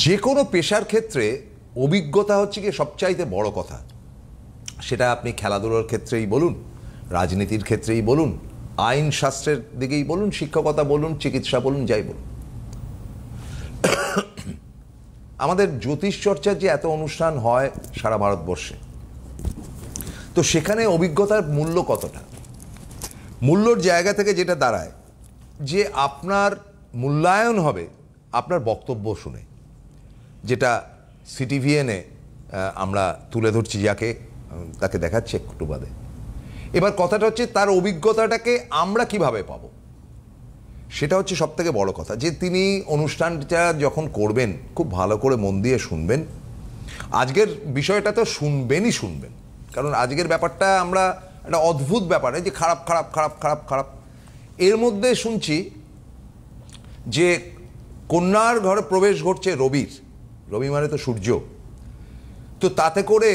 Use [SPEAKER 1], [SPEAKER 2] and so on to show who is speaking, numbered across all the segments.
[SPEAKER 1] যে কোনো পেশার ক্ষেত্রে অভিজ্ঞতা হচ্ছে কি সবচাইতে বড় কথা। সেটা আপনি খেলাধুলার ক্ষেত্রেই বলুন, রাজনীতির ক্ষেত্রেই বলুন, আইন শাস্ত্রের দিকেই বলুন, শিক্ষকতা বলুন, চিকিৎসা বলুন, যাই বলুন। আমাদের জ্যোতিষ চর্চার যে এত অনুষ্ঠান হয় সারা ভারতবর্ষে, তো সেখানে অভিজ্ঞতার মূল্য কতটা? মূল্যর জায়গা থেকে যেটা দাঁড়ায় যে আপনার মূল্যায়ন হবে আপনার বক্তব্য শুনে, যেটা সিটিভিএনে আমরা তুলে ধরছি, যাকে তাকে দেখাচ্ছে একটু বাদে। এবার কথাটা হচ্ছে তার অভিজ্ঞতাটাকে আমরা কিভাবে পাবো, সেটা হচ্ছে সব থেকে বড় কথা। যে তিনি অনুষ্ঠানটা যখন করবেন খুব ভালো করে মন দিয়ে শুনবেন। আজকের বিষয়টা তো শুনবেনই শুনবেন, কারণ আজকের ব্যাপারটা আমরা একটা অদ্ভুত ব্যাপার, যে খারাপ খারাপ খারাপ খারাপ খারাপ। এর মধ্যে শুনছি যে কন্যার ঘরে প্রবেশ ঘটছে রবির, রবি মানে তো সূর্য, তো তাতে করে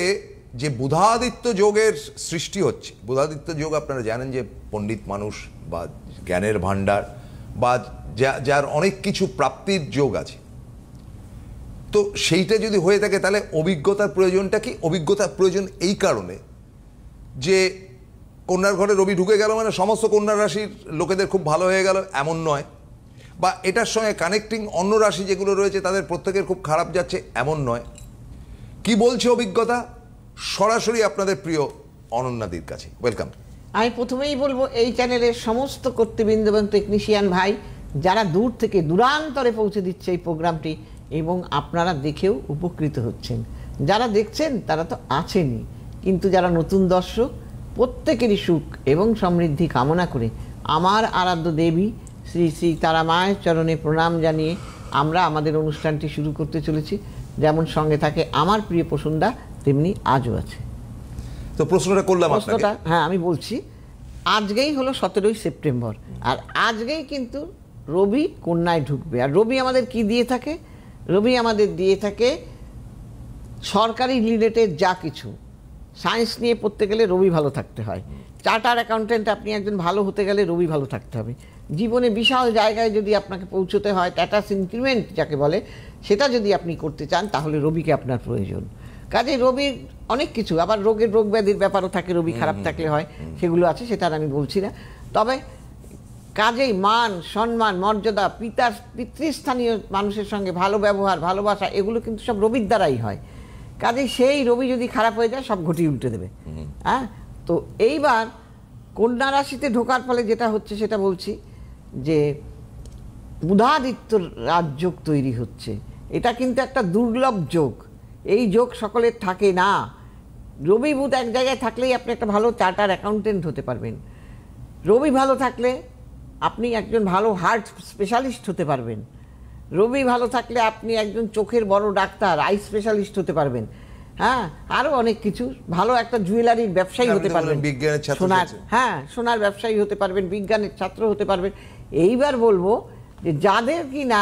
[SPEAKER 1] যে বুধাদিত্য যোগের সৃষ্টি হচ্ছে। বুধাদিত্য যোগ আপনারা জানেন যে পণ্ডিত মানুষ বা জ্ঞানের ভাণ্ডার বা যার অনেক কিছু প্রাপ্তির যোগ আছে। তো সেইটা যদি হয়ে থাকে তাহলে অভিজ্ঞতার প্রয়োজনটা কি? অভিজ্ঞতার প্রয়োজন এই কারণে যে কন্যার ঘরে রবি ঢুকে গেল মানে সমস্ত কন্যা রাশির লোকেদের খুব ভালো হয়ে গেল এমন নয়, বা এটার সঙ্গে কানেক্টিং অন্য রাশি যেগুলো রয়েছে তাদের প্রত্যেকের খুব খারাপ যাচ্ছে এমন নয়। কি বলছে অভিজ্ঞতা? সরাসরি আপনাদের প্রিয় অনন্যাদির কাছে। ওয়েলকাম।
[SPEAKER 2] আমি প্রথমেই বলবো এই চ্যানেলের সমস্ত কর্তৃবৃন্দ এবং টেকনিশিয়ান ভাই যারা দূর থেকে দূরান্তরে পৌঁছে দিচ্ছে এই প্রোগ্রামটি, এবং আপনারা দেখেও উপকৃত হচ্ছেন। যারা দেখছেন তারা তো আছেনই, কিন্তু যারা নতুন দর্শক প্রত্যেকেরই সুখ এবং সমৃদ্ধি কামনা করে আমার আরাধ্য দেবী শ্রী শ্রী তারা মায়ের চরণে প্রণাম জানিয়ে আমরা আমাদের অনুষ্ঠানটি শুরু করতে চলেছি। যেমন সঙ্গে থাকে আমার প্রিয় প্রসন্দা, তেমনি আজও আছে।
[SPEAKER 1] তো প্রশ্নটা করলাম,
[SPEAKER 2] প্রশ্নটা হ্যাঁ আমি বলছি। আজকেই হলো 17ই সেপ্টেম্বর, আর আজকেই কিন্তু রবি কন্যায় ঢুকবে। আর রবি আমাদের কি দিয়ে থাকে? রবি আমাদের দিয়ে থাকে সরকারি রিলেটেড যা কিছু। সায়েন্স নিয়ে পড়তে গেলে রবি ভালো থাকতে হয়। চার্টার অ্যাকাউন্টেন্ট আপনি একজন ভালো হতে গেলে রবি ভালো থাকতে হবে। জীবনে বিশাল জায়গায় যদি আপনাকে পৌঁছতে হয়, স্ট্যাটাস ইনক্রিমেন্ট যাকে বলে, সেটা যদি আপনি করতে চান তাহলে রবিকে আপনার প্রয়োজন। কাজে রবির অনেক কিছু, আবার রোগ ব্যাধির ব্যাপারও থাকে, রবি খারাপ থাকলে হয়, সেগুলো আছে, সেটা আর আমি বলছি না। তবে কাজেই মান সম্মান মর্যাদা, পিতৃস্থানীয় মানুষের সঙ্গে ভালো ব্যবহার ভালোবাসা, এগুলো কিন্তু সব রবির দ্বারাই হয়। কাজেই সেই রবি যদি খারাপ হয়ে যায় সব ঘটিয়ে উল্টে দেবে। হ্যাঁ, তো এইবার কন্যা রাশিতে ঢোকার ফলে যেটা হচ্ছে সেটা বলছি, যে বুধাদিত্য রাজযোগ তৈরি হচ্ছে। এটা কিন্তু একটা দুর্লভ যোগ, এই যোগ সকলের থাকে না। রবি বুধ এক জায়গায় থাকলেই আপনি একটা ভালো চার্টার অ্যাকাউন্টেন্ট হতে পারবেন। রবি ভালো থাকলে আপনি একজন ভালো হার্ট স্পেশালিস্ট হতে পারবেন। রবি ভালো থাকলে আপনি একজন চোখের বড় ডাক্তার, আই স্পেশালিস্ট হতে পারবেন। হ্যাঁ, আরও অনেক কিছু, ভালো একটা জুয়েলারির ব্যবসায়ী হতে পারবেন, সোনার ব্যবসায়ী হতে পারবেন, বিজ্ঞানের ছাত্র হতে পারবেন। এইবার বলবো যে যাদের কি না,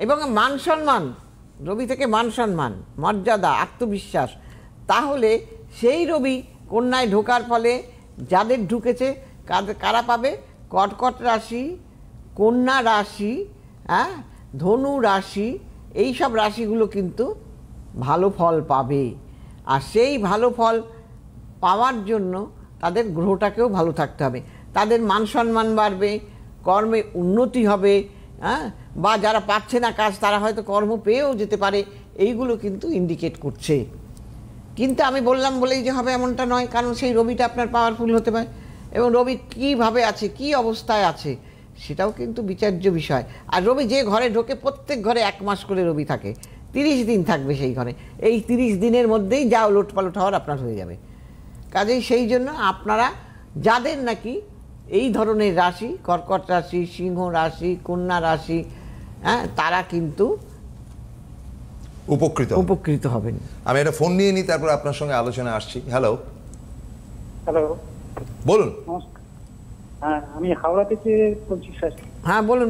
[SPEAKER 2] এবং মান সম্মান, রবি থেকে মান সম্মান মর্যাদা আত্মবিশ্বাস, তাহলে সেই রবি কন্যায় ঢোকার ফলে যাদের ঢুকেছে কারা পাবে? কর্কট রাশি, কন্যা রাশি, হ্যাঁ, ধনু রাশি, এই সব রাশিগুলো কিন্তু ভালো ফল পাবে। আর সেই ভালো ফল পাওয়ার জন্য তাদের গ্রহটাকেও ভালো থাকতে হবে। তাদের মান সম্মান বাড়বে, কর্মে উন্নতি হবে, হ্যাঁ, বা যারা পাচ্ছে না কাজ তারা হয়তো কর্ম পেয়েও যেতে পারে। এইগুলো কিন্তু ইন্ডিকেট করছে। কিন্তু আমি বললাম বলেই যে হবে এমনটা নয়, কারণ সেই রবিটা আপনার পাওয়ারফুল হতে পারে, এবং রবি কীভাবে আছে, কি অবস্থায় আছে, সেটাও কিন্তু বিচার্য বিষয়। আর রবি যে ঘরে ঢোকে, প্রত্যেক ঘরে 1 মাস করে রবি থাকে, 30 দিন থাকবে সেই ঘরে। এই 30 দিনের মধ্যেই যা ওলটপালট হওয়ার আপনার হয়ে যাবে। কাজেই সেই জন্য আপনারা যাদের নাকি এই ধরনের রাশি, কর্কট রাশি, সিংহ রাশি, কন্যা রাশি, হ্যাঁ, তারা কিন্তু উপকৃত হবেন।
[SPEAKER 1] আমি একটা ফোন নিয়ে নিই, তারপর আপনার সঙ্গে আলোচনা আসছি। হ্যালো
[SPEAKER 3] হ্যালো,
[SPEAKER 1] বলুন।
[SPEAKER 3] নমস্কার। হ্যাঁ, আমি হাওড়া থেকে বলছি স্যার।
[SPEAKER 2] হ্যাঁ বলুন।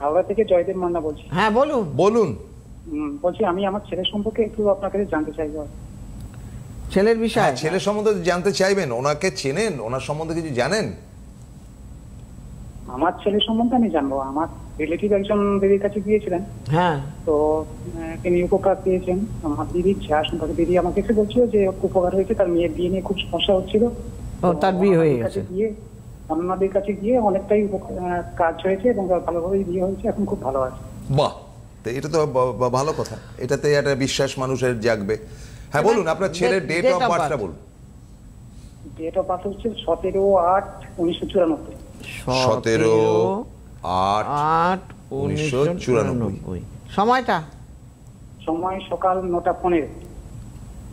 [SPEAKER 3] হাওড়া থেকে জয়দেব মান্না বলছি।
[SPEAKER 2] হ্যাঁ বলুন।
[SPEAKER 3] বলছি আমি আমার ছেলের সম্পর্কে একটু আপনার কাছে জানতে চাইব।
[SPEAKER 2] ছেলের বিষয়?
[SPEAKER 1] ছেলের সম্বন্ধে জানতে চাইবেন? ওনাকে চেনেন? ওনার সম্বন্ধে কিছু জানেন?
[SPEAKER 3] আমার ছেলের সম্বন্ধে আমি জানবো। আমার রিলেটিভ একজন দিদির কাছে গিয়েছিলেন,
[SPEAKER 2] হ্যাঁ,
[SPEAKER 3] তো তিনি উপকার পেয়েছেন। আমার দিদির যা সম্পর্কে দিদি আমাকে এসে বলছিল যে উপকার হয়েছে, তার মেয়ের বিয়ে নিয়ে খুব সমস্যা হচ্ছিল।
[SPEAKER 2] ও, তার বিয়ে হয়ে
[SPEAKER 3] ওনাদের
[SPEAKER 2] গেছে।
[SPEAKER 3] কাছে গিয়ে, অন্যদের কাছে গিয়ে অনেকটাই কাজ হয়েছে এবং ভালোভাবেই বিয়ে হয়েছে, এখন খুব ভালো আছে।
[SPEAKER 1] বাহ, তো এটা তো ভালো কথা, এটাতে একটা বিশ্বাস মানুষের জাগবে। হ্যাঁ বলুন, আপনার ছেলের ডেট অফ বার্থটা বলুন।
[SPEAKER 3] ডেট অফ বার্থ হচ্ছে 17/8/1994।
[SPEAKER 1] 17/8/1994।
[SPEAKER 2] সময়টা?
[SPEAKER 3] সময় সকাল 9:15।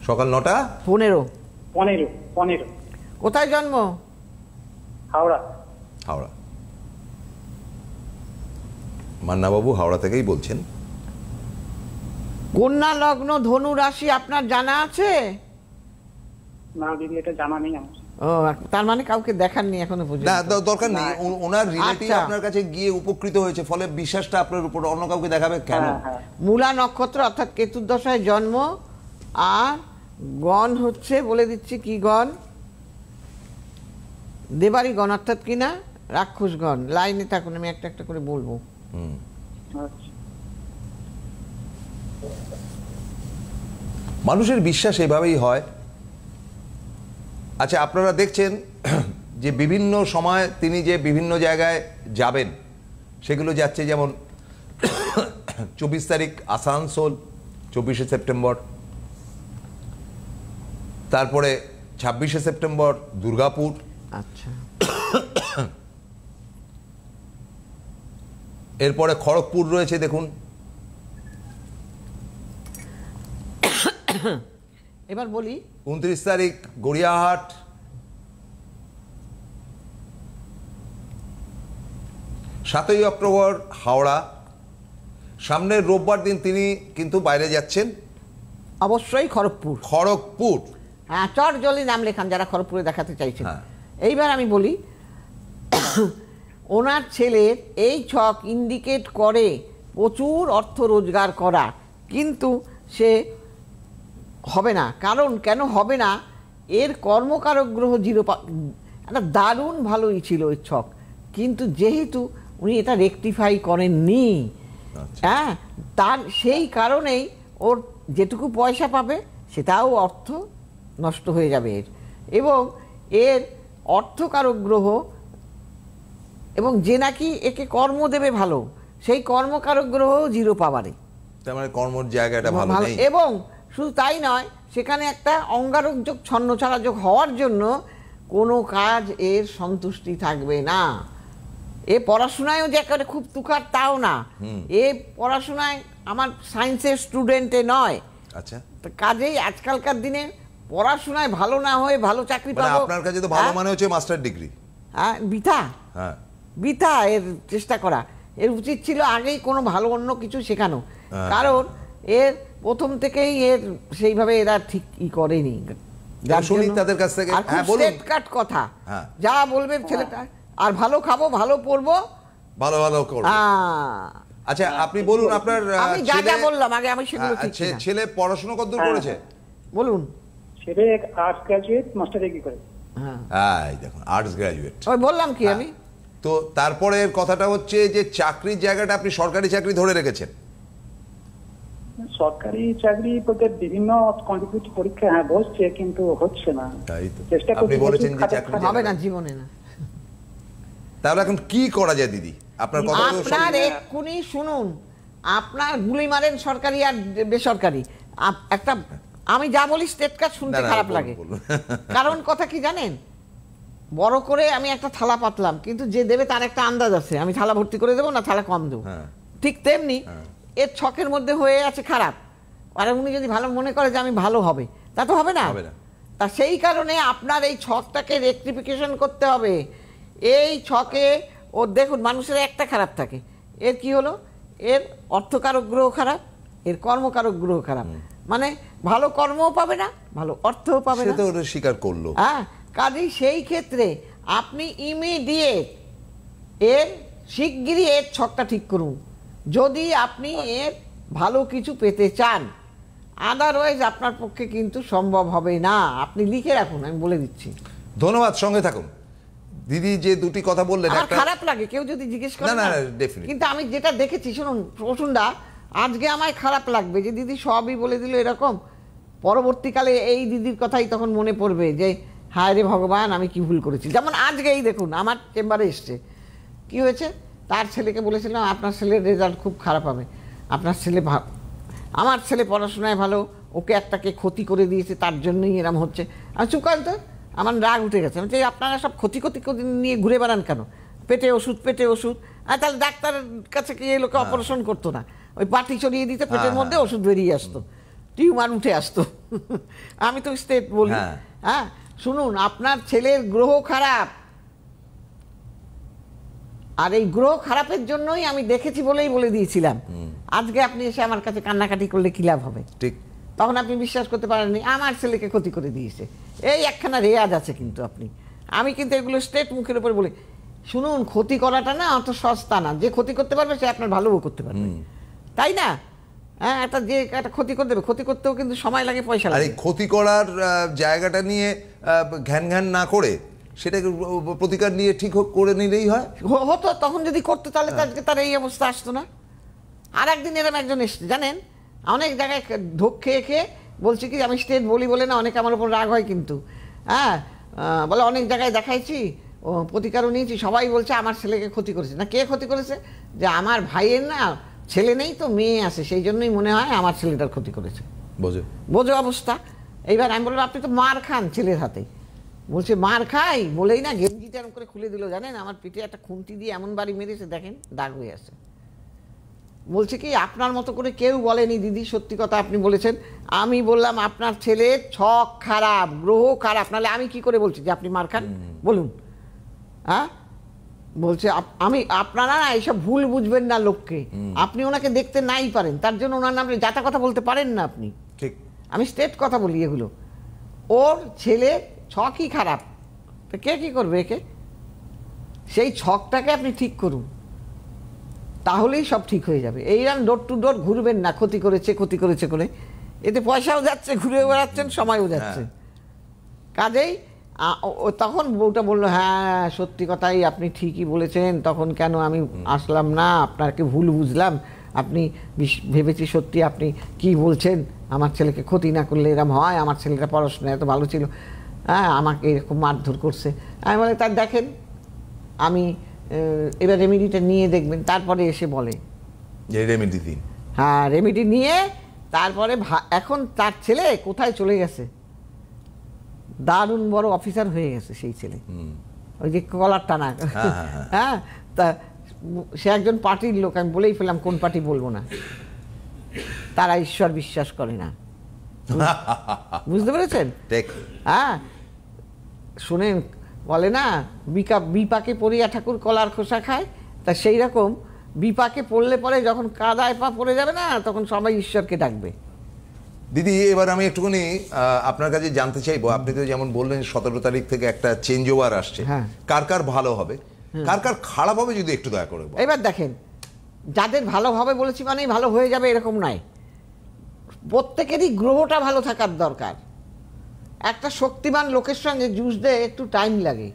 [SPEAKER 1] সকাল 9টা
[SPEAKER 3] 15।
[SPEAKER 2] কোথায় জন্ম?
[SPEAKER 3] হাওড়া।
[SPEAKER 1] হাওড়া। মান্নাবাবু হাওড়া থেকেই বলছেন।
[SPEAKER 2] কন্যা লগ্ন, ধনু রাশি আপনার জানা আছে?
[SPEAKER 3] না দিদি, এটা জানা নেই আমার।
[SPEAKER 2] ও, তার মানে কাউকে দেখাননি এখনো পর্যন্ত?
[SPEAKER 1] না, দরকার নেই। ওনার রিলেটিভ
[SPEAKER 2] আচ্ছা।
[SPEAKER 1] আপনার কাছে গিয়ে উপকৃত হয়েছে, ফলে বিশ্বাসটা আপনার উপর, অন্য কাউকে দেখাবে কেন?
[SPEAKER 3] হ্যাঁ।
[SPEAKER 2] মূলা নক্ষত্র অর্থাৎ কেতুর দশায় জন্ম। আর গণ হচ্ছে, বলে দিচ্ছি কি গণ, দেবারি গণ অর্থাৎ কিনা রাক্ষস গণ। লাইনে থাকুন, আমি একটা একটা করে বলবো।
[SPEAKER 3] আচ্ছা।
[SPEAKER 1] মানুষের বিশ্বাস এভাবেই হয়। আচ্ছা, আপনারা দেখছেন যে বিভিন্ন সময় তিনি যে বিভিন্ন জায়গায় যাবেন, সেগুলো যাচ্ছে, যেমন 24 তারিখ আসানসোল, 24শে সেপ্টেম্বর, তারপরে 26শে সেপ্টেম্বর দুর্গাপুর,
[SPEAKER 2] আচ্ছা,
[SPEAKER 1] এরপরে খড়গপুর রয়েছে দেখুন,
[SPEAKER 2] এবার বলি
[SPEAKER 1] 29 তারিখ গড়িয়াহাট, 7ই অক্টোবর হাওড়া। সামনের রোববার দিন তিনি কিন্তু বাইরে যাচ্ছেন,
[SPEAKER 2] অবশ্যই খড়গপুর।
[SPEAKER 1] খড়গপুর।
[SPEAKER 2] হ্যাঁ, চট জলদি নাম লেখান যারা খড়গপুরে দেখাতে চাইছেন।
[SPEAKER 1] হ্যাঁ।
[SPEAKER 2] এইবার আমি বলি, ওনার ছেলের এই ছক ইন্ডিকেট করে প্রচুর অর্থ রোজগার করা, কিন্তু সে হবে না। কারণ কেন হবে না? এর কর্মকারক গ্রহ একটা দারুণ ভালোই ছিল ওই ছক, কিন্তু যেহেতু উনি এটা রেকটিফাই করেননি, হ্যাঁ, তার সেই কারণেই ওর যেটুকু পয়সা পাবে সেটাও অর্থ নষ্ট হয়ে যাবে এর। এবং এর অর্থকারক গ্রহ, এবং যে নাকি একে কর্ম দেবে ভালো, সেই কর্মকারক গ্রহ 0 পাওয়ারে।
[SPEAKER 1] তার মানে কর্মর জায়গাটা ভালো নেই।
[SPEAKER 2] এবং শুধু তাই নয়, সেখানে একটা অঙ্গারক যোগ, ছন্নছাড়া যোগ হওয়ার জন্য কোনো কাজ এর সন্তুষ্টি থাকবে না। এ পড়াশোনায়ও যে একেবারে খুব তুখার তাও না, এ পড়াশোনায় আমার সায়েন্সের স্টুডেন্টে নয়।
[SPEAKER 1] আচ্ছা,
[SPEAKER 2] কাজেই আজকালকার দিনে পড়াশোনায় ভালো না হয়ে ভালো চাকরি পাবো,
[SPEAKER 1] আপনার কাছে তো ভালো মানে হচ্ছে মাস্টার ডিগ্রি।
[SPEAKER 2] হ্যাঁ, বৃথা।
[SPEAKER 1] হ্যাঁ,
[SPEAKER 2] বৃথা এর চেষ্টা করা। এর উচিত ছিল আগেই কোনো ভালো অন্য কিছু শেখানো। কারণ এর প্রথম থেকেই এর সেইভাবে এরা ঠিক করেনি।
[SPEAKER 1] শুনি তাদের কাছ থেকে।
[SPEAKER 2] হ্যাঁ, বলুন। কাট কথা, যা বলবে ছেলেটা, আর ভালো খাবো, ভালো পড়বো,
[SPEAKER 1] ভালো করবো। আচ্ছা, আপনি বলুন আপনার
[SPEAKER 2] আমি যা যা বললাম আগে, আমি সেগুলো ঠিক কিনা।
[SPEAKER 1] ছেলে পড়াশোনা কতদূর করেছে?
[SPEAKER 2] বলুন।
[SPEAKER 3] ছেলে আর্টস গ্রাজুয়েট, মাস্টার ডিগ্রি করে।
[SPEAKER 1] হ্যাঁ, দেখুন, আর্টস গ্রাজুয়েট।
[SPEAKER 2] ওই বললাম কি আমি।
[SPEAKER 1] তো তারপরে কথাটা হচ্ছে যে চাকরির জায়গাটা আপনি সরকারি চাকরি ধরে রেখেছেন।
[SPEAKER 3] সরকারি চাকরি বলতে বিভিন্ন কম্পিটিটিভ পরীক্ষা হ্যাঁ বসছে, কিন্তু হচ্ছে না।
[SPEAKER 1] তাই তো
[SPEAKER 3] চেষ্টা
[SPEAKER 1] আপনি
[SPEAKER 3] করছি,
[SPEAKER 1] বলেছেন যে চাকরি
[SPEAKER 2] হবে না, জীবনে না।
[SPEAKER 1] তাহলে এখন কি করা যায় দিদি? আপনার কথা তো
[SPEAKER 2] আপনার এক্ষুনি শুনুন, আপনার গুলি মারেন সরকারি আর বেসরকারি। একটা আমি যা বলি স্টেট কার্ড শুনতে খারাপ লাগে, কারণ কথা কি জানেন, বড় করে আমি একটা থালা পাতলাম, কিন্তু যে দেবে তার একটা আন্দাজ আছে, আমি থালা ভর্তি করে দেবো না থালা কম দেবো। ঠিক তেমনি এর ছকের মধ্যে হয়ে আছে খারাপ, আর উনি যদি ভালো মনে করে যে আমি ভালো হবে, তা তো হবে না। তা সেই কারণে আপনার এই ছকটাকে রেকটিফিকেশন করতে হবে। এই ছকে ও দেখুন, মানুষের একটা খারাপ থাকে, এর কি হলো, এর অর্থকারক গ্রহ খারাপ, এর কর্মকারক গ্রহ খারাপ, মানে ভালো কর্মও পাবে না, ভালো অর্থও পাবে না।
[SPEAKER 1] সে তো ওটা স্বীকার করলো।
[SPEAKER 2] হ্যাঁ, কাজেই সেই ক্ষেত্রে আপনি ইমিডিয়েট এর শিগগিরই এর ছকটা ঠিক করুন, যদি আপনি এর ভালো কিছু পেতে চান। আদারওয়াইজ আপনার পক্ষে কিন্তু সম্ভব হবে না। আপনি লিখে রাখুন, আমি বলে দিচ্ছি।
[SPEAKER 1] ধন্যবাদ, সঙ্গে থাকুন। দিদি যে দুটি কথা বললেন,
[SPEAKER 2] আমার
[SPEAKER 1] একটা
[SPEAKER 2] খারাপ লাগে কেউ যদি জিজ্ঞেস করে,
[SPEAKER 1] না,
[SPEAKER 2] না
[SPEAKER 1] definitely।
[SPEAKER 2] কিন্তু আমি যেটা দেখেছি, শুনুন প্রসূনদা, আজকে আমায় খারাপ লাগবে যে দিদি সবই বলে দিল এরকম, পরবর্তীকালে এই দিদির কথাই তখন মনে পড়বে যে হায় রে ভগবান আমি কি ভুল করেছি। যেমন আজকেই দেখুন আমার চেম্বারে এসছে, কি হয়েছে, তার ছেলেকে বলেছিলাম আপনার ছেলের রেজাল্ট খুব খারাপ হবে, আপনার ছেলে আমার ছেলে পড়াশোনায় ভালো, ওকে একটাকে ক্ষতি করে দিয়েছে তার জন্যই এরম হচ্ছে। আমি চুপ করেন তো, আমার রাগ উঠে গেছে। আমি আপনারা সব ক্ষতি নিয়ে ঘুরে বেড়ান কেন, পেটে ওষুধ, আর তাহলে ডাক্তারের কাছে কি এই লোকে অপারেশন করতো না, ওই বাটি চড়িয়ে দিতে পেটের মধ্যে ওষুধ বেরিয়ে আসতো, টিউমার উঠে আসতো। আমি তো স্টেট বলি। হ্যাঁ শুনুন, আপনার ছেলের গ্রহ খারাপ, আর এই গ্রহ খারাপের জন্যই আমি দেখেছি বলেই বলে দিয়েছিলাম। আজকে আপনি এসে আমার কাছে কান্নাকাটি করলে কি লাভ হবে? ঠিক, তখন আপনি বিশ্বাস করতে পারেননি আমার ছেলেকে ক্ষতি করে দিয়েছে। এই একখানা রেয়াজ আছে কিন্তু আমি কিন্তু এগুলো স্টেট মুখের উপর বলি। শুনুন, ক্ষতি করাটা না অত সস্তা না, যে ক্ষতি করতে পারবে সে আপনার ভালোও করতে পারবে, তাই না? হ্যাঁ, যে একটা ক্ষতি করে দেবে, ক্ষতি করতেও কিন্তু সময় লাগে, পয়সা লাগে।
[SPEAKER 1] আর এই ক্ষতি করার জায়গাটা নিয়ে ঘ্যান না করে সেটাকে প্রতিকার নিয়ে ঠিক করে নিলেই হয়।
[SPEAKER 2] হতো তখন যদি করতো, তাহলে আজকে তার এই অবস্থা আসতো না। আর একদিন এরকম একজন এসছে জানেন, অনেক জায়গায় ধোক খেয়ে বলছে কি, আমি স্টেট বলি বলে না অনেকে আমার উপর রাগ হয় কিন্তু, হ্যাঁ বলে অনেক জায়গায় দেখাইছি, ও প্রতিকারও নিয়েছি, সবাই বলছে আমার ছেলেকে ক্ষতি করেছে। না, কে ক্ষতি করেছে? যে আমার ভাইয়ের না ছেলে নেই তো মেয়ে আছে, সেই জন্যই মনে হয় আমার ছেলেটার ক্ষতি করেছে। বোঝো অবস্থা। এইবার আমি বললাম আপনি তো মার খান ছেলের হাতে। বলছে মার খাই বলেই না গেঞ্জিটা এরকম করে খুলে দিল, জানেন আমার পিঠে একটা খুন্তি দিয়ে এমন বাড়ি মেরেছে, দেখেন দাগ হয়ে আছে। বলছে কি, আপনার মতো করে কেউ বলেনি দিদি, সত্যি কথা আপনি বলেছেন। আমি বললাম আপনার ছেলের ছক খারাপ, গ্রহ খারাপ, নাহলে আমি কি করে বলছি যে আপনি মার খান, বলুন? হ্যাঁ, বলছে আমি, আপনারা না এইসব ভুল বুঝবেন না লোককে, আপনি ওনাকে দেখতে নাই পারেন, তার জন্য ওনার নামে যাতা কথা বলতে পারেন না আপনি। ঠিক, আমি স্টেট কথা বলি এগুলো। ওর ছেলে ছকই খারাপ, তো কে কি করবে একে? সেই ছকটাকে আপনি ঠিক করুন, তাহলেই সব ঠিক হয়ে যাবে। এইরকম ডোর টু ডোর ঘুরবেন না ক্ষতি করেছে করে, এতে পয়সাও যাচ্ছে, ঘুরে বেড়াচ্ছেন, সময়ও যাচ্ছে। কাজেই তখন বউটা বললো হ্যাঁ সত্যি কথাই, আপনি ঠিকই বলেছেন, তখন কেন আমি আসলাম না, আপনাকে ভুল বুঝলাম, আপনি ভেবেছি সত্যি আপনি কি বলছেন, আমার ছেলেকে ক্ষতি না করলে এরকম হয়, আমার ছেলেটা পড়াশোনা এত ভালো ছিল, হ্যাঁ আমাকে এরকম মারধর করছে। আমি বলে তার দেখেন, আমি এবার রেমেডিটা নিয়ে দেখবেন, তারপরে এসে বলে
[SPEAKER 1] রেমেডি দিন।
[SPEAKER 2] হ্যাঁ, রেমেডি নিয়ে তারপরে এখন তার ছেলে কোথায় চলে গেছে, দারুণ বড় অফিসার হয়ে গেছে সেই ছেলে, ওই যে কলার টানা। হ্যাঁ, তা সে একজন পার্টির লোক, আমি বলেই ফেলাম কোন পার্টি বলবো না, তারা ঈশ্বর বিশ্বাস করে না, বুঝতে পেরেছেন? হ্যাঁ শুনেন, বলে না বিপাকে পড়িয়া ঠাকুর কলার খোসা খায়, তা সেই রকম বিপাকে পড়লে পরে যখন কাদায় পা পড়ে যাবে না, তখন সবাই ঈশ্বরকে ডাকবে।
[SPEAKER 1] দিদি, এবার আমি একটুখানি আপনার কাছে জানতে চাইবো, আপনি তো যেমন বললেন 17 তারিখ থেকে একটা চেঞ্জ ওভার আসছে, কার কার ভালো হবে, কার কার খারাপ হবে, যদি একটু দয়া করে।
[SPEAKER 2] এবার দেখেন, যাদের ভালো হবে বলেছি মানেই ভালো হয়ে যাবে এরকম নয়, প্রত্যেকেরই গ্রহটা ভালো থাকার দরকার। একটা শক্তিমান লোকের সঙ্গে যুঝতে একটু টাইম লাগে,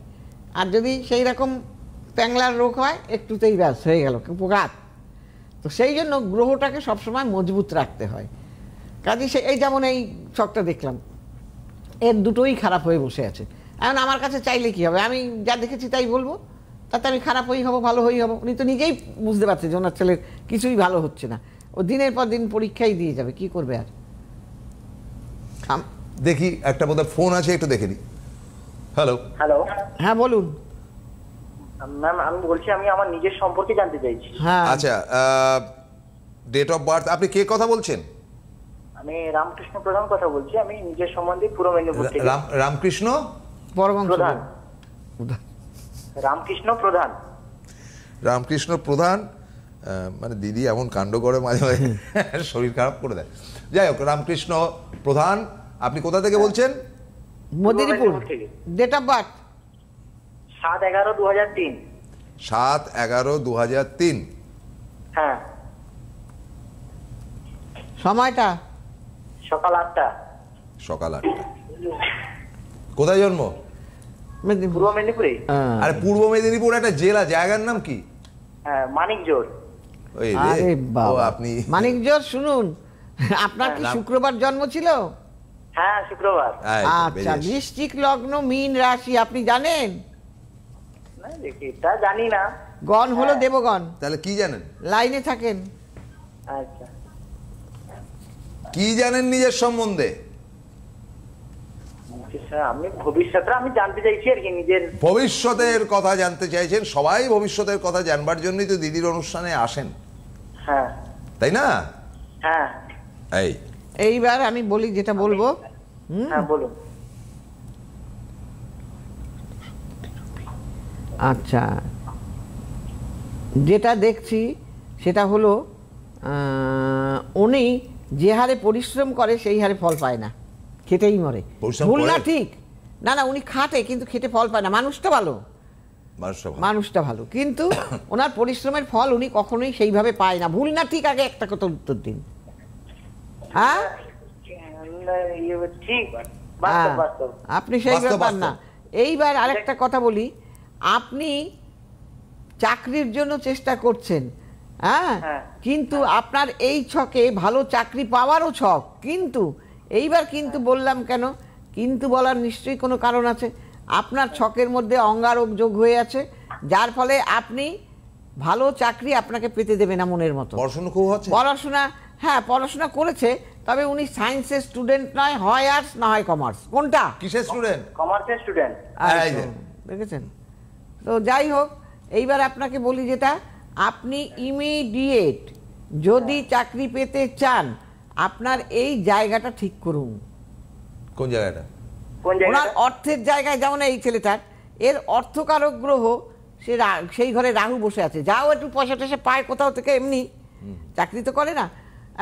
[SPEAKER 2] আর যদি সেই রকম প্যাংলার রোগ হয় একটুতেই ব্যাস হয়ে গেল উপঘাত। তো সেই জন্য গ্রহটাকে সবসময় মজবুত রাখতে হয়। কাজে এই যেমন এই ছকটা দেখলাম, এর দুটোই খারাপ হয়ে বসে আছে। এখন আমার কাছে চাইলে কি হবে, আমি যা দেখেছি তাই বলবো, তাতে আমি খারাপ হয়েই হবো ভালো হয়েই হবো। উনি তো নিজেই বুঝতে পারছে যে ওনার ছেলের কিছুই ভালো হচ্ছে না, ও দিনের পর দিন পরীক্ষাই দিয়ে যাবে, কি করবে আর।
[SPEAKER 1] দেখি একটা বোধহয় ফোন আছে, একটু দেখে দিই। হ্যালো।
[SPEAKER 2] হ্যাঁ বলুন।
[SPEAKER 4] ম্যাম আমি বলছি, আমি আমার নিজের সম্পর্কে জানতে চাইছি।
[SPEAKER 2] হ্যাঁ
[SPEAKER 1] আচ্ছা, ডেট অফ বার্থ, আপনি কে কথা বলছেন?
[SPEAKER 4] আমি রামকৃষ্ণ প্রধান কথা বলছি, আমি নিজের সম্বন্ধে পূর্ব মেদিনীপুর থেকে।
[SPEAKER 1] রামকৃষ্ণ
[SPEAKER 4] প্রধান। রামকৃষ্ণ প্রধান।
[SPEAKER 1] রামকৃষ্ণ প্রধান, মানে দিদি এমন কাণ্ড করে মাঝে মাঝে শরীর খারাপ করে দেয়। যাই হোক, রামকৃষ্ণ প্রধান, আপনি কোথা থেকে বলছেন?
[SPEAKER 2] মেদিনীপুর। Date of birth
[SPEAKER 4] 7/11/2003।
[SPEAKER 1] 7/11/2003।
[SPEAKER 4] হ্যাঁ।
[SPEAKER 2] সময়টা?
[SPEAKER 4] সকাল 8টা।
[SPEAKER 1] সকাল 8টা। কোথায় জন্ম?
[SPEAKER 2] মেদিনীপুর।
[SPEAKER 4] পূর্ব মেদিনীপুরে।
[SPEAKER 2] হ্যাঁ।
[SPEAKER 1] আরে পূর্ব মেদিনীপুর একটা জেলা, জায়গার নাম কি?
[SPEAKER 4] হ্যাঁ, মানিকজোড়।
[SPEAKER 1] ওই রে,
[SPEAKER 2] আরে
[SPEAKER 1] ও
[SPEAKER 2] বাবা,
[SPEAKER 1] আপনি
[SPEAKER 2] মানিকজোড় শুনুন, আপনার কি শুক্রবার জন্ম ছিল?
[SPEAKER 4] হ্যাঁ, শুক্রবার।
[SPEAKER 2] আচ্ছা, বৃশ্চিক লগ্ন, মীন রাশি, আপনি জানেন?
[SPEAKER 4] না দেখি, তা জানি না।
[SPEAKER 2] গণ হলো দেবগণ।
[SPEAKER 1] তাহলে কি জানেন?
[SPEAKER 2] লাইনে থাকেন।
[SPEAKER 4] আচ্ছা,
[SPEAKER 1] কি জানেন নিজের সম্বন্ধে?
[SPEAKER 4] আমি ভবিষ্যৎটা আমি জানতে চাইছি আর কি, নিজের।
[SPEAKER 1] ভবিষ্যতের কথা জানতে চাইছেন? সবাই ভবিষ্যতের কথা জানবার জন্যই তো দিদির অনুষ্ঠানে আসেন,
[SPEAKER 4] হ্যাঁ
[SPEAKER 1] তাই না?
[SPEAKER 4] হ্যাঁ
[SPEAKER 2] এইবার আমি বলি যেটা বলবো।
[SPEAKER 4] হ্যাঁ, বলুন।
[SPEAKER 2] আচ্ছা, যেটা দেখছি সেটা হলো উনি যে হারে পরিশ্রম করে সেই হারে ফল পায় না, খেটেই মরে।
[SPEAKER 1] পরিশ্রম
[SPEAKER 2] ভুল না
[SPEAKER 1] করে?
[SPEAKER 2] ঠিক? না না, উনি খাটে কিন্তু খেটে ফল পায় না। মানুষটা ভালো, মানুষটা ভালো, কিন্তু ওনার পরিশ্রমের ফল উনি কখনোই সেইভাবে পায় না। ভুল না ঠিক? আগে একটা কথা উত্তর দিন। হ্যাঁ,
[SPEAKER 4] ঠিক,
[SPEAKER 2] হ্যাঁ,
[SPEAKER 4] বাস্তব বাস্তব।
[SPEAKER 2] আপনি সেই
[SPEAKER 1] বাস্তব,
[SPEAKER 2] ব্যাপার না।
[SPEAKER 1] বাস্তব।
[SPEAKER 2] এইবার আরেকটা কথা বলি, আপনি চাকরির জন্য চেষ্টা করছেন, হ্যাঁ,
[SPEAKER 4] হ্যাঁ।
[SPEAKER 2] কিন্তু আপনার এই ছকে ভালো চাকরি পাওয়ারও ছক, কিন্তু এইবার কিন্তু বললাম কেন? কিন্তু বলার নিশ্চয়ই কোনো কারণ আছে। আপনার ছকের মধ্যে অঙ্গারক যোগ হয়ে আছে, যার ফলে আপনি ভালো চাকরি আপনাকে পেতে দেবে না মনের মতো।
[SPEAKER 1] পড়াশোনা খুব হচ্ছে?
[SPEAKER 2] পড়াশোনা, হ্যাঁ, পড়াশোনা করেছে, তবে উনি সায়েন্সের স্টুডেন্ট নয়, হয় আর্টস না হয় কমার্স। কোনটা?
[SPEAKER 1] কিসের স্টুডেন্ট?
[SPEAKER 4] কমার্সের স্টুডেন্ট।
[SPEAKER 1] এই যে।
[SPEAKER 2] দেখেছেন তো? যাই হোক, এইবার আপনাকে বলি যেটা, আপনি ইমিডিয়েট যদি চাকরি পেতে চান, আপনার এই জায়গাটা ঠিক করুন।
[SPEAKER 1] কোন জায়গাটা?
[SPEAKER 4] কোন
[SPEAKER 2] ওনার
[SPEAKER 4] জায়গাটা?
[SPEAKER 2] অর্থের জায়গায়, যেমন এই ছেলেটার, এর অর্থকারক গ্রহ, সে সেই ঘরে রাহু বসে আছে। যাও একটু পয়সা টয়সা পায় কোথাও থেকে, এমনি চাকরি তো করে না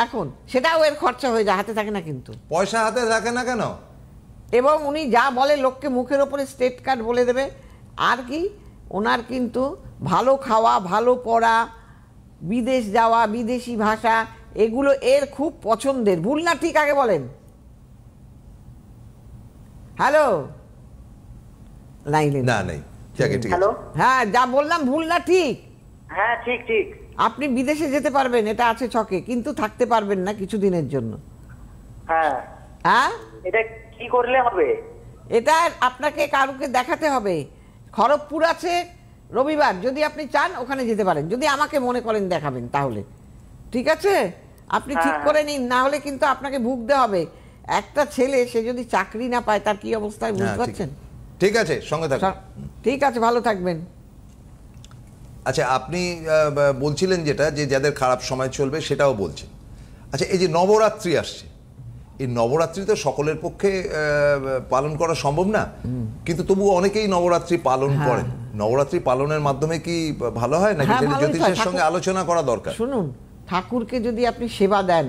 [SPEAKER 2] এখন, সেটাও এর খরচা হয়ে যায়, হাতে থাকে না কিন্তু।
[SPEAKER 1] পয়সা হাতে থাকে না কেন?
[SPEAKER 2] এবং উনি যা বলে লোককে মুখের ওপরে স্টেট কার্ড বলে দেবে। আর কি, ওনার কিন্তু ভালো খাওয়া, ভালো পড়া, বিদেশ যাওয়া, বিদেশি ভাষা, এগুলো এর খুব পছন্দের। ভুল না ঠিক? আগে বলেন। হ্যালো, লাইনে
[SPEAKER 1] না নেই, ঠিক আছে, ঠিক আছে।
[SPEAKER 4] হ্যালো।
[SPEAKER 2] হ্যাঁ, যা বললাম ভুল না ঠিক?
[SPEAKER 4] হ্যাঁ, ঠিক ঠিক।
[SPEAKER 2] আপনি বিদেশে যেতে পারবেন, এটা আছে ছকে, কিন্তু থাকতে পারবেন না কিছুদিনের জন্য।
[SPEAKER 4] হ্যাঁ,
[SPEAKER 2] হ্যাঁ,
[SPEAKER 4] এটা কি করলে হবে?
[SPEAKER 2] এটা আপনাকে কারুকে দেখাতে হবে। খড়গপুর আছে রবিবার, যদি আপনি চান ওখানে যেতে পারেন, যদি আমাকে মনে করেন দেখাবেন তাহলে। ঠিক আছে, আপনি ঠিক
[SPEAKER 4] হ্যাঁ।
[SPEAKER 2] করে নিন, না হলে কিন্তু আপনাকে ভুগতে হবে। একটা ছেলে, সে যদি চাকরি না পায়, তার কি অবস্থায় বুঝতে
[SPEAKER 1] হ্যাঁ, ঠিক-
[SPEAKER 2] পারছেন?
[SPEAKER 1] ঠিক আছে, সঙ্গে থাকুন।
[SPEAKER 2] ঠিক আছে, ভালো থাকবেন।
[SPEAKER 1] আচ্ছা, আপনি বলছিলেন যেটা, যে যাদের খারাপ সময় চলবে সেটাও বলছেন। আচ্ছা, এই যে নবরাত্রি আসছে, এই নবরাত্রি তো সকলের পক্ষে পালন করা সম্ভব না, কিন্তু তবু অনেকেই নবরাত্রি পালন করেন। নবরাত্রি পালনের মাধ্যমে কি ভালো হয় নাকি?
[SPEAKER 2] হ্যাঁ,
[SPEAKER 1] সেটা
[SPEAKER 2] ভালোই
[SPEAKER 1] জ্যোতিষের
[SPEAKER 2] হয়।
[SPEAKER 1] সঙ্গে আলোচনা করা দরকার।
[SPEAKER 2] শুনুন, ঠাকুরকে যদি আপনি সেবা দেন,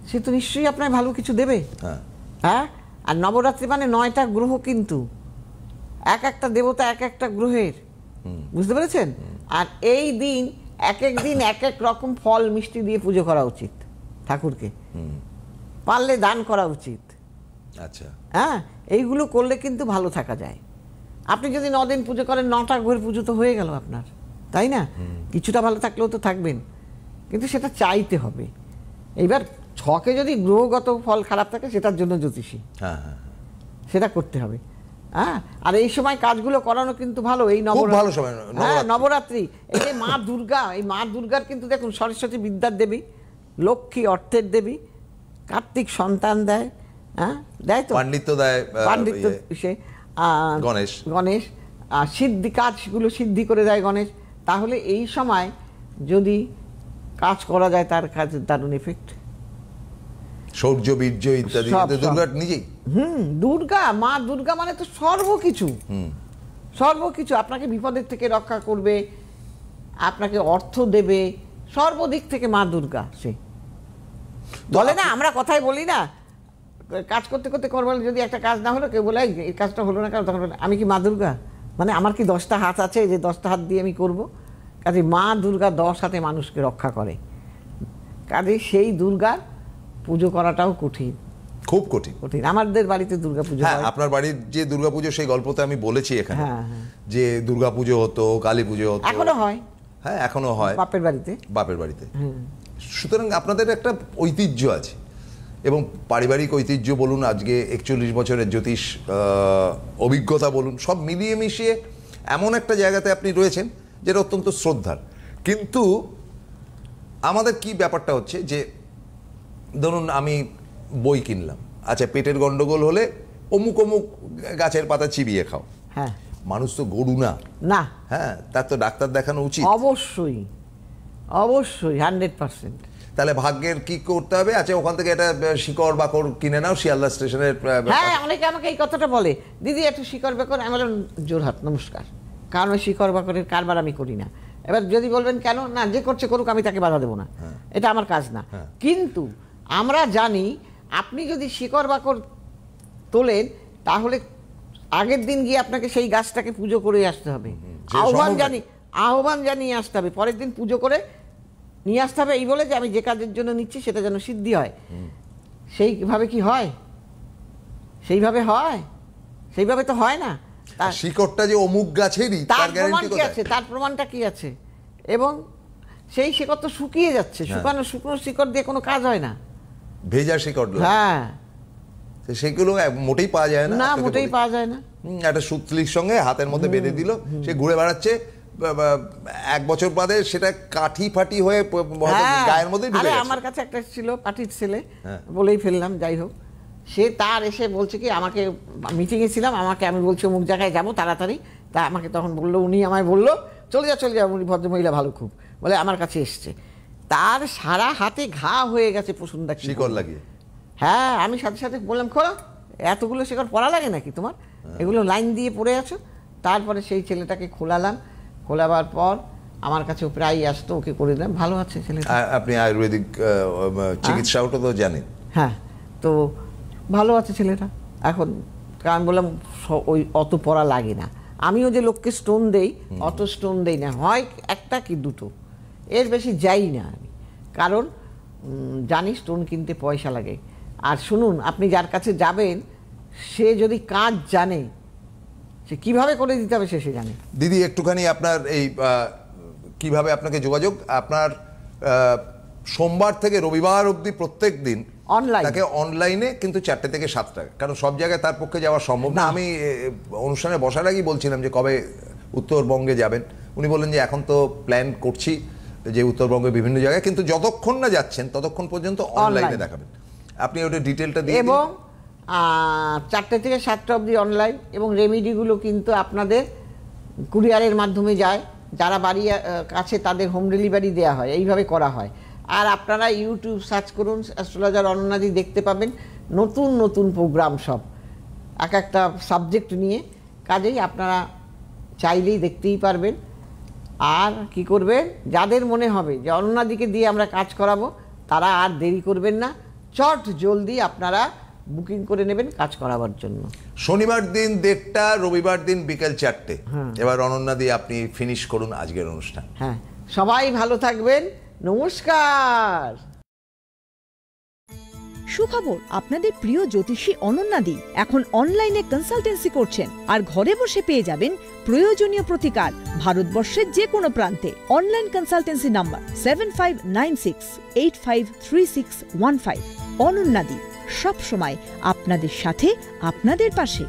[SPEAKER 2] সে তো নিশ্চয়ই আপনার ভালো কিছু দেবে।
[SPEAKER 1] হ্যাঁ,
[SPEAKER 2] হ্যাঁ, আর নবরাত্রি মানে 9টা গ্রহ, কিন্তু এক একটা দেবতা এক একটা গ্রহের, বুঝতে পেরেছেন? আর এই দিন এক এক দিন এক এক রকম ফল মিষ্টি দিয়ে পুজো করা উচিত ঠাকুরকে, পারলে দান করা উচিত।
[SPEAKER 1] আচ্ছা,
[SPEAKER 2] হ্যাঁ, এইগুলো করলে কিন্তু ভালো থাকা যায়। আপনি যদি 9 দিন পুজো করেন, 9টা গ্রহের পুজো তো হয়ে গেল আপনার, তাই না? কিছুটা ভালো থাকলেও তো থাকবেন, কিন্তু সেটা চাইতে হবে। এইবার ছকে যদি গ্রহগত ফল খারাপ থাকে, সেটার জন্য জ্যোতিষী,
[SPEAKER 1] হ্যাঁ হ্যাঁ,
[SPEAKER 2] সেটা করতে হবে। হ্যাঁ, আর এই সময় কাজগুলো করানো কিন্তু ভালো। এই
[SPEAKER 1] খুব ভালো সময়,
[SPEAKER 2] হ্যাঁ,
[SPEAKER 1] নবরাত্রি।
[SPEAKER 2] নবরাত্রি, এই যে মা দুর্গা, এই মা দুর্গার কিন্তু দেখুন, সরস্বতী বিদ্যার দেবী, লক্ষ্মী অর্থের দেবী, কার্তিক সন্তান দেয়, হ্যাঁ, দেয় তো,
[SPEAKER 1] পাণ্ডিত্য দেয়,
[SPEAKER 2] পাণ্ডিত্য, সে
[SPEAKER 1] গণেশ।
[SPEAKER 2] গণেশ সিদ্ধি, কাজগুলো সিদ্ধি করে দেয় গণেশ। তাহলে এই সময় যদি কাজ করা যায়, তার কাজের দারুণ এফেক্ট।
[SPEAKER 1] শৌর্য, বীর্য ইত্যাদি,
[SPEAKER 2] সব,
[SPEAKER 1] কিন্তু
[SPEAKER 2] সব।
[SPEAKER 1] দুর্গা নিজেই।
[SPEAKER 2] দুর্গা, মা দুর্গা মানে তো সর্বকিছু, সর্বকিছু। আপনাকে বিপদের থেকে রক্ষা করবে, আপনাকে অর্থ দেবে, সর্বদিক থেকে মা দুর্গা। সে বলে না, আমরা কথাই বলি না, কাজ করতে করতে করবো, যদি একটা কাজ না হলো, কেউ বলে এই কাজটা হলো না কেন, তখন বলে, আমি কি মা দুর্গা? মানে আমার কি 10টা হাত আছে যে 10টা হাত দিয়ে আমি করব? কাজে মা দুর্গা 10 হাতে মানুষকে রক্ষা করে। কাজে সেই দুর্গার পুজো করাটাও কঠিন।
[SPEAKER 1] খুব কঠিন।
[SPEAKER 2] কঠিন। আমাদের বাড়িতে দুর্গাপুজো
[SPEAKER 1] হ্যাঁ,
[SPEAKER 2] হয়।
[SPEAKER 1] আপনার বাড়ির যে দুর্গাপুজো সেই গল্পটা আমি বলেছি এখানে,
[SPEAKER 2] হ্যাঁ, হ্যাঁ।
[SPEAKER 1] যে দুর্গাপুজো হতো, কালী পুজো হতো,
[SPEAKER 2] এখনো হয়
[SPEAKER 1] হ্যাঁ এখনো হয়
[SPEAKER 2] বাপের বাড়িতে।
[SPEAKER 1] বাপের বাড়িতে। সুতরাং আপনাদের একটা ঐতিহ্য আছে, এবং পারিবারিক ঐতিহ্য বলুন, আজকে 41 বছরের জ্যোতিষ অভিজ্ঞতা বলুন, সব মিলিয়ে মিশিয়ে এমন একটা জায়গাতে আপনি রয়েছেন যেটা অত্যন্ত শ্রদ্ধার। কিন্তু আমাদের কি ব্যাপারটা হচ্ছে যে ধরুন আমি বই কিনলাম, আচ্ছা পেটের গন্ডগোল হলে অমুক অমুক গাছের পাতা চিবিয়ে খাও।
[SPEAKER 2] হ্যাঁ,
[SPEAKER 1] মানুষ তো গরু না,
[SPEAKER 2] না,
[SPEAKER 1] হ্যাঁ, তার তো ডাক্তার দেখানো উচিত।
[SPEAKER 2] অবশ্যই অবশ্যই 100%।
[SPEAKER 1] তাহলে ভাগ্যের কি করতে হবে? আচ্ছা ওখান থেকে একটা শিকড় বাকড় কিনে নাও শিয়ালদা স্টেশনের।
[SPEAKER 2] হ্যাঁ, অনেকে আমাকে এই কথাটা বলে, দিদি একটু শিকড় বাকড়। আমি বললাম জোরহাত নমস্কার, কারণ ওই শিকড় বাকড়ের কারবার আমি করি না। এবার যদি বলবেন কেন, না যে করছে করুক, আমি তাকে বাধা দেবো না, এটা আমার কাজ না। কিন্তু আমরা জানি আপনি যদি শিকড় বাকড় তোলেন তাহলে আগের দিন গিয়ে আপনাকে সেই গাছটাকে পুজো করে আসতে হবে, আহ্বান জানিয়ে আসতে হবে, পরের দিন পুজো করে নিয়ে আসতে হবে, এই বলে যে আমি যে কাজের জন্য নিচ্ছি সেটা যেন সিদ্ধি হয়। সেইভাবে কি হয়? সেইভাবে হয়? সেইভাবে তো হয় না।
[SPEAKER 1] শিকড়টা যে অমুক গাছেরই,
[SPEAKER 2] তার প্রমাণ কি আছে? তার প্রমাণটা কি আছে? এবং সেই শিকড় তো শুকিয়ে যাচ্ছে, শুকনো শিকড় দিয়ে কোনো কাজ হয় না,
[SPEAKER 1] ভেজা শিকড়।
[SPEAKER 2] হ্যাঁ,
[SPEAKER 1] সেগুলো মোটেই পাওয়া যায় না।
[SPEAKER 2] না, মোটেই পাওয়া যায় না।
[SPEAKER 1] একটা সুতলির সঙ্গে হাতের মধ্যে বেঁধে দিল, সে ঘুরে বেড়াচ্ছে, 1 বছর বাদে সেটা কাঠি ফাটি হয়ে গায়ের মধ্যে ঢুকে গেছে।
[SPEAKER 2] আমার কাছে একটা ছিল পাটির ছেলে, বলেই ফেললাম, যাই হোক, সে তার এসে বলছে কি, আমাকে মিটিংয়ে ছিলাম, আমি বলছি অমুক জায়গায় যাবো তাড়াতাড়ি, তা আমাকে তখন বললো, উনি আমায় বললো চলে যা, উনি ভদ্রমহিলা ভালো খুব, বলে আমার কাছে এসছে, তার সারা হাতে ঘা হয়ে গেছে পশুন্দা
[SPEAKER 1] শিকড় লাগিয়ে।
[SPEAKER 2] হ্যাঁ, আমি সাথে সাথে বললাম, খোলো, এতগুলো শিকড় পড়া লাগে নাকি তোমার, এগুলো লাইন দিয়ে পড়ে আছো। তারপরে সেই ছেলেটাকে খোলাবার পর আমার কাছে প্রায় আসতো, ওকে করে দিলাম, ভালো আছে ছেলেটা।
[SPEAKER 1] আপনি আয়ুর্বেদিক চিকিৎসাও তো জানেন?
[SPEAKER 2] হ্যাঁ, তো ভালো আছে ছেলেটা এখন। আমি বললাম ওই অত পড়া লাগে না, আমিও যে লোককে স্টোন দেই অত স্টোন দেই না, হয় একটা কি দুটো, এর বেশি যাই না আমি, কারণ জানি স্টোন কিনতে পয়সা লাগে। আর শুনুন, আপনি যার কাছে যাবেন সে যদি কাজ জানে, সে কিভাবে করে দিতে হবে সে জানে।
[SPEAKER 1] দিদি একটুখানি আপনার এই কিভাবে আপনাকে যোগাযোগ, আপনার সোমবার থেকে রবিবার অবধি প্রত্যেক দিন তাকে অনলাইনে, কিন্তু 4টে থেকে 7টা, কারণ সব জায়গায় তার পক্ষে যাওয়া সম্ভব না। আমি অনুষ্ঠানে বসার আগেই বলছিলাম যে কবে উত্তরবঙ্গে যাবেন, উনি বললেন যে এখন তো প্ল্যান করছি যে উত্তরবঙ্গে বিভিন্ন জায়গায়, কিন্তু যতক্ষণ না যাচ্ছেন ততক্ষণ পর্যন্ত অনলাইনে দেখাবেন। আপনি ওটা ডিটেলটা দিয়ে,
[SPEAKER 2] এবং 4টে থেকে 7টা অবধি অনলাইন, এবং রেমিডিগুলো কিন্তু আপনাদের কুরিয়ারের মাধ্যমে যায়, যারা বাড়ি কাছে তাদের হোম ডেলিভারি দেওয়া হয়, এইভাবে করা হয়। আর আপনারা ইউটিউব সার্চ করুন, অ্যাস্ট্রোলজার অনন্যাদি, দেখতে পাবেন নতুন নতুন প্রোগ্রাম, সব এক একটা সাবজেক্ট নিয়ে, কাজেই আপনারা চাইলেই দেখতেই পারবেন। আর কি করবেন, যাদের মনে হবে যে অনন্যাদিকে দিয়ে আমরা কাজ করাবো, তারা আর দেরি করবেন না, চট জলদি আপনারা বুকিং করে নেবেন কাজ করাবার জন্য।
[SPEAKER 1] শনিবার দিন 1:30, রবিবার দিন বিকেল 4টে। এবার অনন্যাদি আপনি ফিনিশ করুন আজকের অনুষ্ঠান।
[SPEAKER 2] হ্যাঁ, সবাই ভালো থাকবেন, নমস্কার।
[SPEAKER 5] সুখবর, আপনাদের প্রিয় জ্যোতিষী অনন্যাদি এখন অনলাইনে কনসালটেন্সি করছেন, আর ঘরে বসে পেয়ে যাবেন প্রয়োজনীয় প্রতিকার ভারতবর্ষের যে কোনো প্রান্তে। Online consultancy number 7596853615। অনন্যাদি, সব সময় আপনাদের সাথে, আপনাদের পাশে।